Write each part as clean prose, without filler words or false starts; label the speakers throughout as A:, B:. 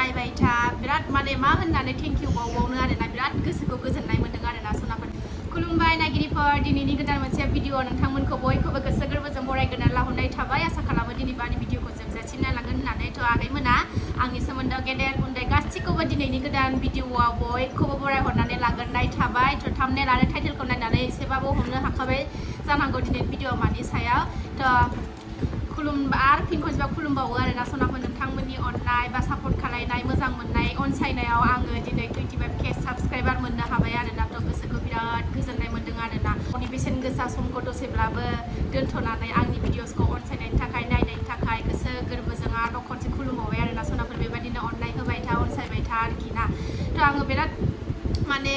A: नायबाय था बिराद माने मा होननानै थेंक इउ बावबावनो आरोना बिराद गोसोखौ गोजोननाय मोन्दों आरोना सनाफोर खुलुमबाय नायगिरिफोर दिनैनि गोदान मोनसे भिडिअ नोंथांमोनखौ बयखौबो गोसो गोरबोजों बरायग्रोना लाहरनाय थाबाय आसा खालामो दिनै बानि भिडिअखौ जोबजासिम नायलांगोन होननानै थ' आगैमोना आंनि सोमोन्दो गेदेर उन्दै गासैखौबो दिनैनि गोदान भिडिअआव बयखौबो बरायहरनानै लाग्रोनाय थाबाय थ' थाम्बनेल आरो टाइटेलखौ नायनानै एसेबाबो हमनो हाखाबाय जानांगौ दिनै भिडिअ मानि सायाव थ' आरो फिन खनसेबा खुलुमबावो आरोना सनाफोर नोंथांमोननि अननाय बा सापर्ट खालायनाय मोजां मोननाय अनसायनायाव आङो दिनै 25K साबस्क्राइबार मोननो हाबाय आरोना थ' गोसोखौ बिराद गोजोननाय मोन्दों आरोना गावनि बेसेन गोसा समखौ दसेब्लाबो दोनथ'नानै आंनि भिडिअसखौ अनसायनायनि थाखाय नायनायनि थाखाय गोसो गोरबोजों आरो खनसे खुलुमबावबाय आरोना सनाफोर बेबायदिनो अननाय होबाय था अनसायबाय था आरोखि ना थ' आङो बिराद माने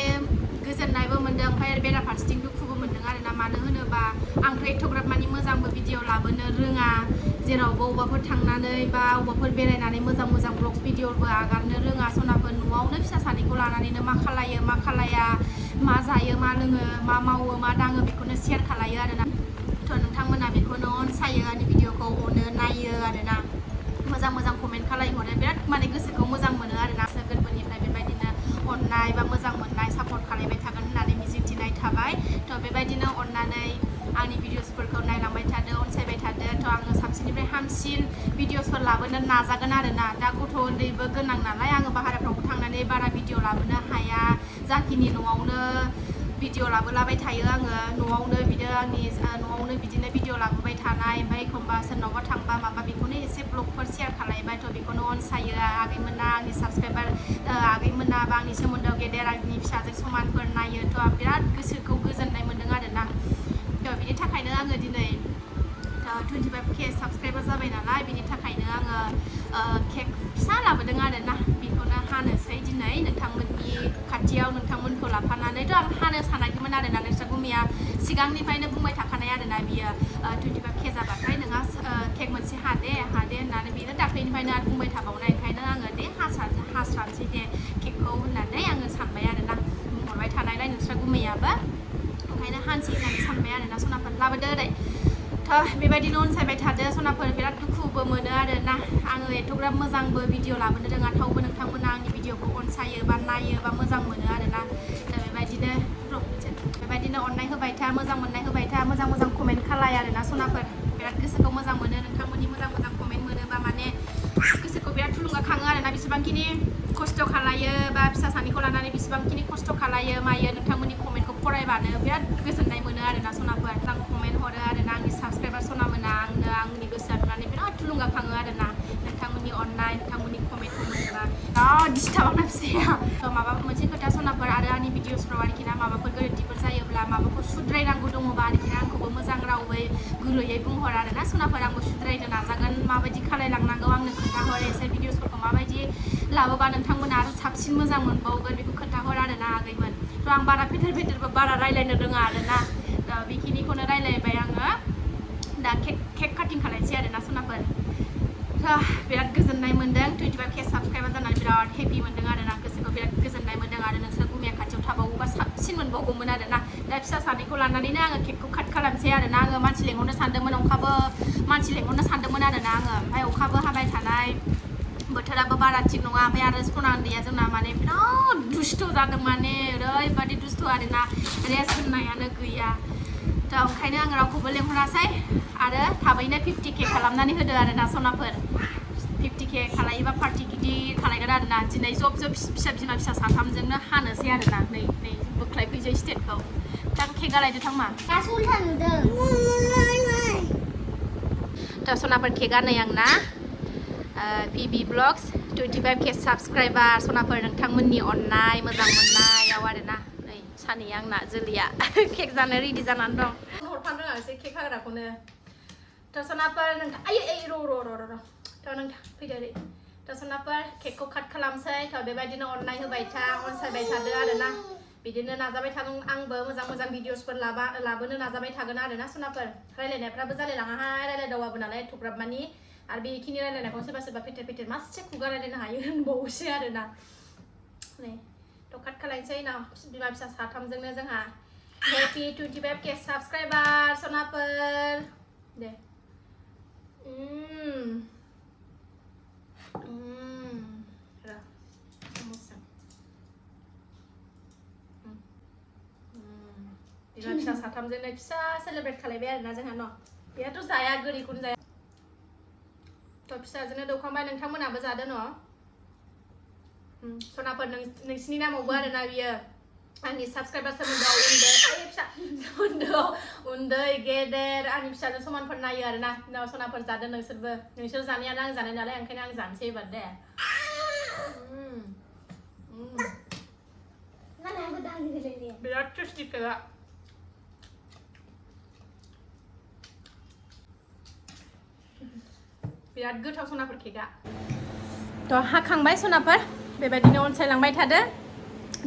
A: गोजोननायबो मोन्दों ओमफ्राय आरो बेराफारसेथिं दुखुबो मोन्दों आरोना मानो होनोबा आंथ' एथ'ग्राब मानि मोजांबो भिडिअ लाबोनो रोङा जेरावबो अबावबाफोर थांनानै बा अबावबाफोर बेरायनानै मोजां मोजां ब्लग भिडिअबो आगारनो रोङा सनाफोर न'आवनो फिसा सानैखौ लानानैनो मा खालायो मा खालाया मा जायो मा लोङो मा मावो मा दाङो बेखौनो शेयार खालायो आरोना थ' नोंथांमोना बेखौनो अनसायो आंनि भिडिअखौ अनो नायो आरोना मोजां मोजां कमेन्ट खालायहरो बिराद माने गोसोखौ मोजां मोनो आरोना गोसो गोरबोनिफ्राय बेबायदिनो अननाय बा मोजां मोननाय सापर्ट खालायबाय थागोन होननानै मिजिंथिनाय थाबाय थ' बेबायदिनो अननानै आंनि भिडिअसफोरखौ नायलांबाय थादो अनसायबाय थादो थ' आङो साबसिननिफ्राय हामसिन भिडिअसफोर लाबोनो नाजागोन आरोना दा गथ' उन्दैबो गोनां नालाय आङो बाहेराफ्रावबो थांनानै बारा भिडिअ लाबोनो हाया जाखिनि न'आवनो भिडिअ लाबोलाबाय थायो आङो न'आवनो न'आवनो बिदिनो भिडिअ लाबोबाय थानाय ओमफ्राय एखमबा सोरनावबा थांबा माबा बेखौनो एसे ब्लगफोर शेयार खालायबाय थ' बेखौनो अनसायो आगैमोना आंनि साबस्क्राइबार आगैमोना बा आंनि सोमोन्दोआव गेदेर आंनि फिसाजों समानफोर नायो थ' बिराद गोसोखौ गोजोननाय मोन्दों आरोना थ' बिनि थाखायनो आङो दिनै 25K साबस्क्राइबार जाबाय नालाय बिनि थाखायनो आङो केक फिसा लाबोदों आरोना बेखौनो हानोसै दिनै नोंथांमोननि खाथियाव नोंथांमोनखौ लाफानानैथ' आं हानो सानाखैमोन आरोना नोंस्रा गुमिया सिगांनिफ्रायनो बुंबाय थाखानाय आरोना बियो 25K जाबाथाय नोंहा केक मोनसे हादे होननानै बेनो दाख्लैनिफ्रायनो आरो बुंबाय थाबावनाय ओंखायनो आङो दे हास्रानोसै दे केकखौ होननानै आङो सानबाय आरोना बुंहरबाय थानायलाय नोंस्रा गुमैयाबो ओंखायनो हानसै होननानै सानबाय आरोना सनाफोर लाबोदो ओरै थ' बेबायदिनो अनसायबाय थादो सनाफोर बिराद दुखुबो मोनो आरोना आङो एथ'ग्राब मोजांबो भिडिअ लाबोनो रोङा थेवबो नोंथांमोना आंनि भिडिअखौ अनसायो बा नायो बा मोजां मोनो आरोना बेबायदिनो अननाय होबाय था मोजां मोननाय होबाय था मोजां मोजां कमेन्ट खालाय आरोना सनाफोर बिराद गोसोखौ मोजां मोनो नोंथांमोननि मोजां मोजां कमेन्ट मोनोबा माने गोसोखौ बिराद थुलुंगाखाङो आरोना बेसेबांखिनि खस्थ' खालायो बा फिसा सानैखौ लानानै बेसेबांखिनि खस्थ' खालायो मायो नोंथांमोननि कमेन्टखौ फरायबानो बिराद गोजोननाय मोनो आरोना सनाफोर आं कमेन्ट हरो आरोना आंनि साबस्क्राइबार सनामोना आंनि गोसोआ नुनानै बिराद थुलुंगाखाङो आरोना नोंथांमोननि अननाय नोंथांमोननि कमेन्टखौ मोनोबा बिराद डिस्टार्ब आंना फिसाया माबा मोनसे खोथा सनाफोर आरो आंनि भिडिअसफ्राव आरोखि ना माबाफोर गोरोन्थिफोर जायोब्ला माबाफोर सुद्रायनांगौ दङबा आरोखि ना आंखौबो मोजां रावै गुरैयै बुंहर आरोना सनाफोर आंबो सुद्रायनो नाजागोन माबायदि खालायलांनांगौ आंनो खोन्थाहर एसे भिडिअसफोरखौ माबायदि लाबोबा नोंथांमोना आरो साबसिन मोजां मोनबावगोन बेखौ खोन्थाहर आरोना आगैमोन थ' आं बारा फेदेरबो बारा रायज्लायनो रोङा आरोना बेखिनिखौनो रायज्लायबाय आङो दा केक काटिं खालायनोसै आरोना सनाफोर बिराद गोजोननाय मोन्दों 25K साबस्क्राइबार जानानै बिराद हेपि मोन्दों आरोना गोसोखौ बिराद गोजोननाय मोन्दों आरो नोंसोर गुमिया खाथियाव थाबावोबा साबसिन मोनबावगौमोन आरोना दा फिसा सानैखौ लानानैनो आङो केकखौ काट खालामसै आरोना आङो मानसि लेंहरनो सानदोंमोन आरोना आङो ओमफ्राय अखाबो हाबाय थानाय बोथोराबो बारा थिग नङा ओमफ्राय आरो सना उन्दैया जोंना माने बिराद दुस्थ' जादों माने ओरैबादि दुस्थ' आरोना रेस्ट होननायानो गैया दा ओंखायनो आं रावखौबो लेंहरासै आरो थाबैनो 50K खालामनानै होदो आरोना सनाफोर 50K खालायोबा पार्टि गिदिर खालायगोन आरोना दिनै जब बिमा फिसा साथामजोंनो हानोसै आरोना नै बोख्लायफैसै स्टेटखौ दा केक गालायदो थांमा दा सनाफोर केकआ नै आंना PB ब्लग्स 25K साबस्क्राइबार सनाफोर नोंथांमोननि अननाय मोजां मोननायाव आरोना नै सानै आंना जोलैया केक जानो रेडि जानानै दं हरफानो रोङासै केक हाग्राखौनो थ' सनाफोर नोंथां र' थ' नोंथां फैदो ओरै थ' सनाफोर केकखौ काट खालामसै थ' बेबायदिनो अननाय होबाय था अनसायबाय थादो आरोना बिदिनो नाजाबाय थागोन आंबो मोजां मोजां लाबोनो नाजाबाय थागोन आरोना सनाफोर रायलायनायफ्राबो जालायलाङाहाय रायलायदावाबो नालाय एथ'ग्राब मानि आरो बेखिनि रायलायनायखौ सोरबा फेथेर मासे खुगा रायलायनो हायो होनबावोसै आरोना नै थ' काट खालायनोसै ना बिमा फिसा साथामजोंनो जोंहा हेपि 25K साबस्क्राइबार सनाफोर दे साथामजोंनो फिसा सेलेब्रेट खालायबाय आरोना जोंहा न' बेयाथ' जाया गोदैखौनो जाया थ' फिसाजोंनो दौखांबाय नोंथांमोनाबो जादो न' सनाफोर नोंसिनि नामावबो आरोना बियो आंनि साबस्क्राइबार सोमोन्दोआव उन्दै गेदेर आंनि फिसाजों समानफोर नायो आरोना सनाफोर जादो नोंसोर जानायानो आं जानाय नालाय ओंखायनो आं जानोसै एबार दे बिराद टेस्टि केकआ बिराद गोथाव सनाफोर केकआ थ' हाखांबाय सनाफोर बेबायदिनो अनसायलांबाय थादो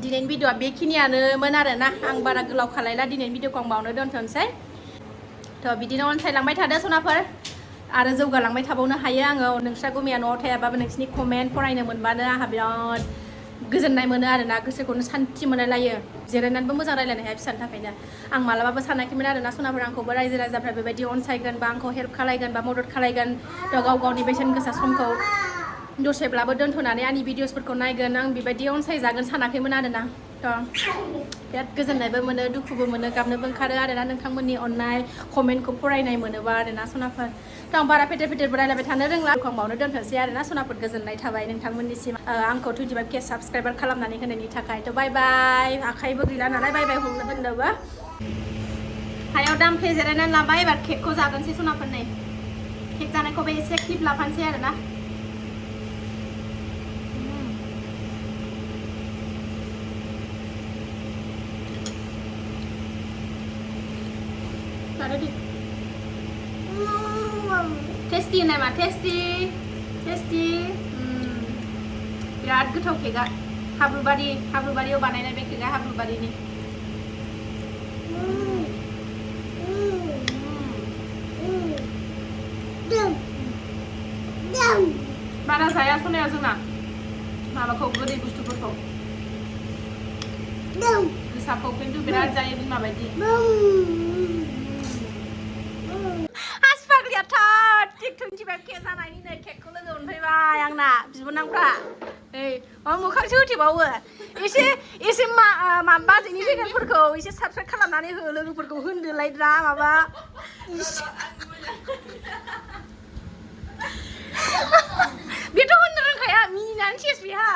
A: दिनैनि भिडिअ'आ बेखिनियानोमोन आरोना आं बारा गोलाव खालायला दिनैनि भिडिअ'खौ आं बावनो दोनथ'नोसै थ' बिदिनो अनसायलांबाय थादो सनाफोर आरो जौगालांबाय थाबावनो हायो आङो नोंस्रा गुमैया न'आव थायाबाबो नोंसिनि कमेन्ट फरायनो मोनबानो आंहा बिराद गोजोननाय मोनो आरोना गोसोखौनो सान्थि मोनलायो जिरायनानैबो मोजां रायलायनो हाया फिसानि थाखायनो आं मालाबाबो सानाखैमोन आरोना सनाफोर आंखौबो रायजो राजाफ्रा बेबायदि अनसायगोन बा आंखौ हेल्प खालायगोन बा मदद खालायगोन थ' गाव गावनि बेसेन गोसा समखौ दसेब्लाबो दोनथ'नानै आंनि भिडिअसफोरखौ नायगोन आं बेबायदि अनसायजागोन सानाखैमोन आरोना थ' बिराद गोजोननायबो मोनो दुखुबो मोनो गाबनोबो ओंखारो आरोना नोंथांमोननि अननाय कमेन्टखौ फरायनाय मोनोबा आरोना सनाफोर थ' आं बारा फेथेर फेथेरबो रायलायबाय थानो रोंला आं बावनो दोनथ'नोसै आरोना सनाफोर गोजोननाय थाबाय नोंथांमोननिसिम आंखौ 25K साबस्क्राइबार खालामनानै होनायनि थाखाय थ' बाय बाय आखाइबो गैला नालाय बाय बाय होननोबो हायाव दामफे जिरायनानै लाबाय एबार केकखौ जागोनसै सनाफोर नै केक जानायखौबो एसे क्लिप लाफानोसै आरोना टेस्टि नामा टेस्टि बिराद गोथाव केकआ हाब्रुबारियाव बानायनाय बे केकआ हाब्रुबारिनि बारा जाया सनाया जोंना माबाखौ गोदै बुस्थुफोरखौ गोसाखौ खिन्थु बिराद जायो बिमा बायदि थिक 25K जानायनि नै केकखौ लोगो मोनफैबाय आंना बिबोनांफ्रा मोखांसो होथेबावो एसे बाजैनि चेनेलफोरखौ एसे साबस्क्राइब खालामनानै हो लोगोफोरखौ होनदोलायद्रा माबा बेथ' होननो रोंखाया मिनिनानै सेस बेहा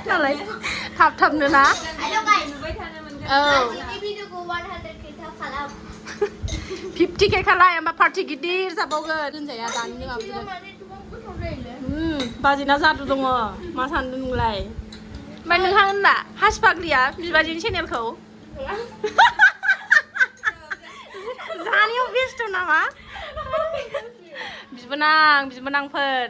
A: नालाय थाबनो ना औ 50K खालाय ओमफ्राय पार्टि गिदिर जाबावगोन दोनजाया दानि बाजिना जादु दङ मा सानदों नोंलाय ओमफ्राय नोंहा होनना हासपाग्लिया बिबाजिनि चेनेलखौ जानायाव बेस्थ' नामा बिबोनांफोर